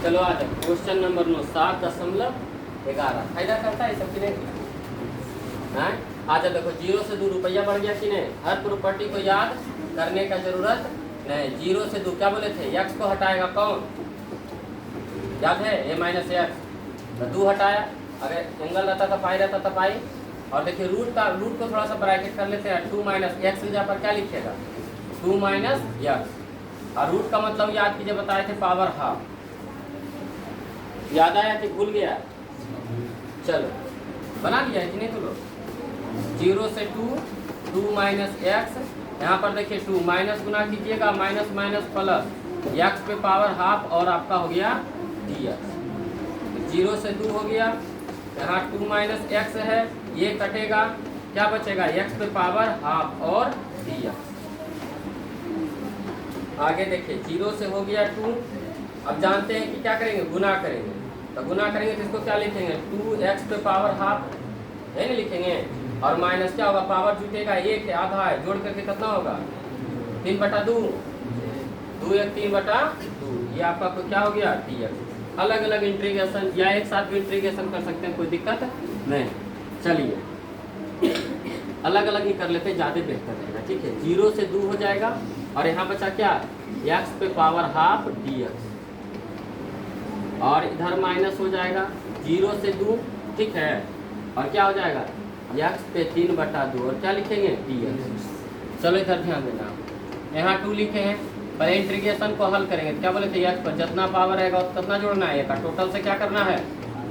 चलो आ जाओ question number 9 7.11 फायदा करता है सब कि नहीं। आजा देखो 0 से 2 रुपया बढ़ गया कि नहीं। हर प्रॉपर्टी को याद करने का जरूरत नहीं। 0 से 2 क्या बोले थे, x को हटाएगा कौन, याद है a माइनस एक्स, तो 2 हटाया। अगर एंगल रहता तो पाई रहता तो पाई। और देखिए रूट को थोड़ा सा ब्रैकेट कर लेते हैं। 2 माइनस एक्स जहाँ पर क्या लिखेगा 2 माइनस एक्स। और रूट का मतलब याद कीजिए, बताए थे पावर हाफ। याद आया कि भूल गया। चलो बना लिया है कि नहीं तो लोग। 0 से 2 माइनस एक्स, यहाँ पर देखिए 2 माइनस गुना कीजिएगा, माइनस माइनस प्लस एक्स पे पावर हाफ और आपका हो गया dx। 0 से 2 हो गया, यहाँ 2 माइनस एक्स है, ये कटेगा, क्या बचेगा x पे पावर हाफ और dx। आगे देखिए 0 से हो गया 2। अब जानते हैं कि क्या करेंगे, गुना करेंगे। तो गुना करेंगे तो इसको क्या लिखेंगे 2x पे पावर हाफ है ना लिखेंगे। और माइनस क्या होगा, पावर जुटेगा 1 है, आधा है, जोड़ करके कितना होगा 3/2, 2 1 3/2। ये आपका क्या हो गया dx। अलग अलग इंटीग्रेशन या एक साथ भी इंटीग्रेशन कर सकते हैं, कोई दिक्कत नहीं। चलिए अलग अलग ही कर लेते हैं, ज़्यादा बेहतर रहेगा। ठीक है 0 से 2 हो जाएगा और यहाँ बचा क्या x पे पावर हाफ dx। और इधर माइनस हो जाएगा 0 से 2, ठीक है। और क्या हो जाएगा x पे 3/2 और क्या लिखेंगे dx। चलो इधर ध्यान देना, यहाँ 2 लिखे हैं। पहले इंटीग्रेशन को हल करेंगे, क्या बोले थे x पर जितना पावर रहेगा उतना जोड़ना है, का टोटल से क्या करना है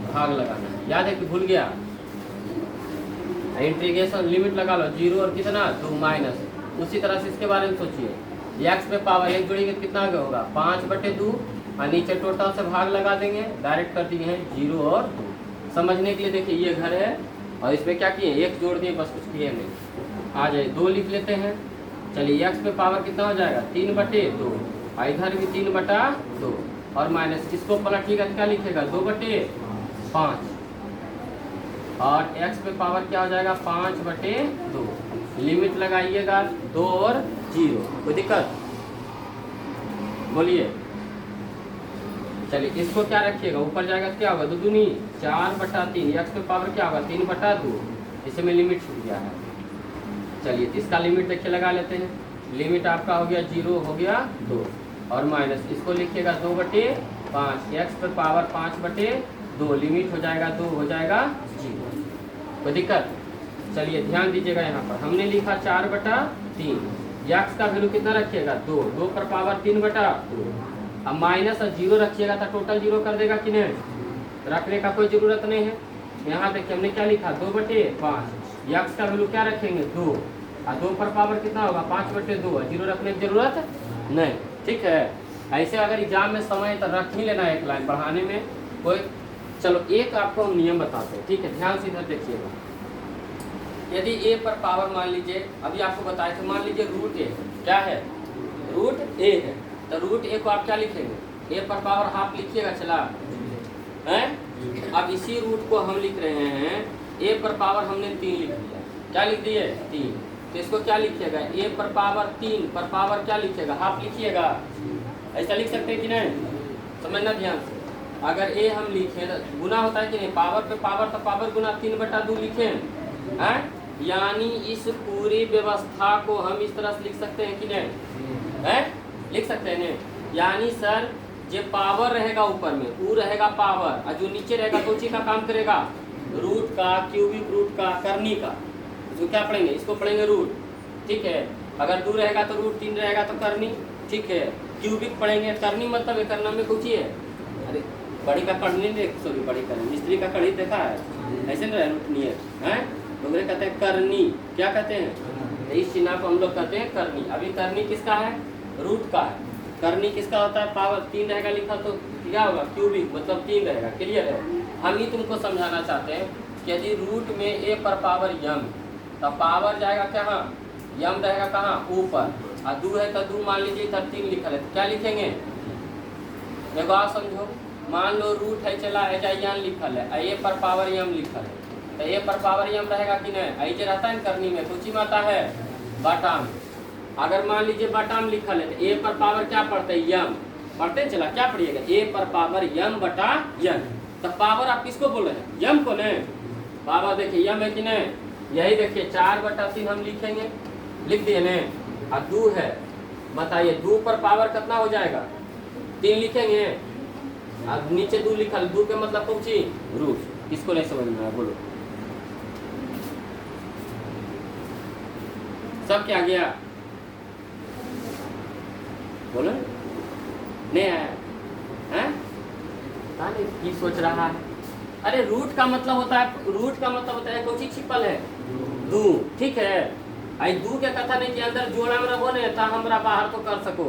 भाग लगाना है। याद है कि भूल गया। इंटीग्रेशन लिमिट लगा लो 0 और कितना 2 माइनस। उसी तरह से इसके बारे में सोचिए, x पे पावर 1 जोड़ेंगे कितना होगा 5/2 और नीचे टोटल से भाग लगा देंगे, डायरेक्ट कर दिए हैं 0 और 2। समझने के लिए देखिए ये घर है और इसमें क्या किए 1 जोड़ दिए, बस कुछ किए नहीं। आ जाए 2 लिख लेते हैं। चलिए x पे पावर कितना हो जाएगा 3/2 और इधर भी 3/2 और माइनस इसको पलटिएगा क्या लिखेगा 2/5 और x पे पावर क्या हो जाएगा 5/2। लिमिट लगाइएगा 2 और 0, कोई दिक्कत बोलिए। चलिए इसको क्या रखिएगा, ऊपर जाएगा क्या होगा 2 दूनी 4/3, x पे पावर क्या होगा 3/2, इसमें लिमिट छूट गया है। चलिए इसका लिमिट देखिए लगा लेते हैं। लिमिट आपका हो गया 0 हो गया 2 और माइनस इसको लिखिएगा 2/5, x पे पावर 5/2, लिमिट हो जाएगा 2 हो जाएगा 0, कोई दिक्कत। चलिए ध्यान दीजिएगा, यहाँ पर हमने लिखा 4/3, x का वैल्यू कितना रखिएगा 2, 2 पर पावर 3/2। अब माइनस और 0 रखिएगा तो टोटल 0 कर देगा कि नहीं, रखने का कोई ज़रूरत नहीं है। यहाँ देखिए हमने क्या लिखा 2/5, x का वैल्यू क्या रखेंगे 2 और 2 पर पावर कितना होगा 5/2, 0 रखने की जरूरत नहीं। ठीक है ऐसे अगर एग्जाम में समय तो रख ही लेना एक लाइन पढ़ाने में कोई। चलो एक आपको हम नियम बताते हैं, ठीक है ध्यान से इधर देखिएगा। यदि a पर पावर मान लीजिए, अभी आपको बताए थे, मान लीजिए रूट a क्या है रूट a है, तो रूट a को आप क्या लिखेंगे a पर पावर हाफ लिखिएगा। चला है अब इसी रूट को हम लिख रहे हैं a पर पावर हमने 3 लिख दिया, क्या लिख दिए 3, तो इसको क्या लिखिएगा a पर पावर 3 पर पावर क्या लिखिएगा हाफ लिखिएगा। ऐसा लिख सकते हैं कि नहीं, समझना ध्यान से। अगर a हम लिखें तो गुना होता है कि नहीं, पावर पे पावर तो पावर गुना 3/2 लिखें हैं, यानी इस पूरी व्यवस्था को हम इस तरह से लिख सकते हैं कि नहीं है, लिख सकते हैं नहीं। यानी सर जो पावर रहेगा ऊपर में वो रहेगा पावर और जो नीचे रहेगा तो उसी का काम करेगा रूट का, क्यूबिक रूट का, करनी का। जो क्या पढ़ेंगे इसको पढ़ेंगे रूट, ठीक है। अगर 2 रहेगा तो रूट, 3 रहेगा तो करनी, ठीक है। क्यूबिक पढ़ेंगे, करनी मतलब है करना में कुछ ही है। अरे बड़ी का कड़ी नहीं देख, सॉरी बड़ी का मिस्त्री का कड़ी देखा है ऐसे नहीं रूट नहीं है, लोग कहते हैं करनी, क्या कहते हैं इस चिन्ह को हम लोग कहते हैं करनी। अभी करनी किसका है रूट का है, करनी किसका होता है पावर 3 रहेगा लिखा तो क्या होगा क्यूबिक मतलब 3 रहेगा। क्लियर है। हम ही तुमको समझाना चाहते हैं कि यदि रूट में a पर पावर m तो पावर जाएगा कहाँ m रहेगा कहाँ ऊपर, और 2 है तो 2 मान लीजिए इधर 3 लिखा है तो क्या लिखेंगे देखो आप समझो। मान लो रूट है चला एजान लिखल है, a पर पावर m लिखल है, तो a पर पावर m रहेगा कि नहीं, आई जो रहता है करनी में कुछ ही आता है बटा में। अगर मान लीजिए बटा में लिखल है तो a पर पावर क्या पड़ता है m, पढ़ते चला, क्या पढ़िएगा, ए पर पावर यम बटा यन। तो पावर आप किसको बोल रहे हैं, यम को ने। पावर देखिए यम है कि नहीं, यही देखिए 4/3 हम लिखेंगे, लिख दिए ने। और 2 है, बताइए 2 पर पावर कितना हो जाएगा, 3 लिखेंगे। और नीचे 2 लिखा, 2 के मतलब पहुंची रूट। किसको नहीं समझ में आया बोलो, सब क्या गया बोलो, नहीं आया है, की सोच रहा है। अरे रूट का मतलब होता है, रूट का मतलब होता है कौन छिपल है, 2, ठीक है। आई 2 के कथा नहीं कि अंदर जोड़ा में रहो ने ता हमरा बाहर तो कर सको,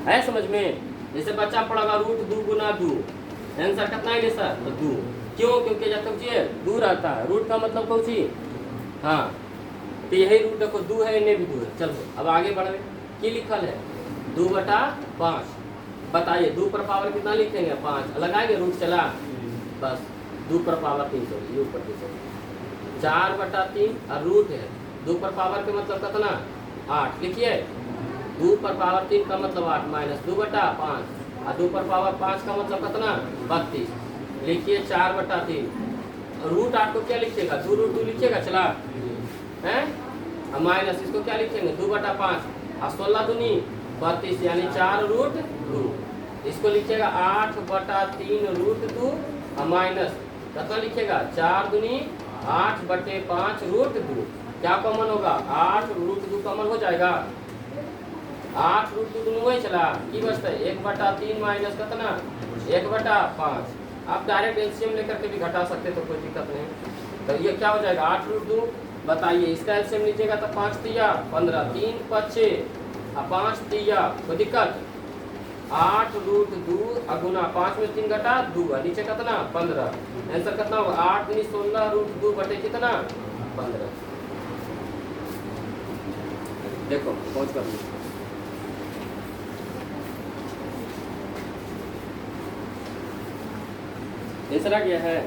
है समझ में। जैसे बच्चा पढ़ेगा रूट 2 गुना 2, आंसर कितना है सर, तो 2। क्यों, क्योंकि जब तक ये 2 रहता है, रूट का मतलब कौन सी, हाँ तो यही रूट देखो 2 है, इन्हें भी 2 है। चलो अब आगे बढ़े, की लिखल है 2/5। बताइए 2 पर पावर कितना लिखेंगे, 5 लगाएंगे, रूट चला, बस 2 पर पावर 3 सॉरी ऊपर 4/3 और रूट है 2 पर पावर के मतलब कितना 8। लिखिए 2 पर पावर 3 का मतलब 8 माइनस 2/5 और 2 पर पावर 5 का मतलब कितना 32। लिखिए 4/3, रूट 8 को क्या लिखिएगा, 2 रूट 2 लिखिएगा, चला है, माइनस इसको क्या लिखेंगे 2/5 और 16 दूनी 32 यानी 4 रूट 2। इसको लिखिएगा 8/3 रूट 2 और माइनस कितना लिखिएगा 4 दूनी 8/5 रूट 2। क्या कॉमन होगा, 8 रूट 2 कॉमन हो जाएगा, 8 रूट 2 दोनों वही चला, की बचता है 1/3 माइनस कितना 1/5। आप डायरेक्ट एलसीएम लेकर के भी घटा सकते तो कोई दिक्कत नहीं। तो ये क्या हो जाएगा 8 रूट 2, बताइए इसका एलसीएम लीजिएगा तो 5 तिया 15, 3 5 6 और 5 तिया, कोई दिक्कत। 8 रूट 2 गुना 5 में 3 घटा 2, नीचे कितना 15, आंसर कितना होगा 8 दूनी 16 रूट 2 बटे कितना 15। देखो पहुंच कर तीसरा क्या है,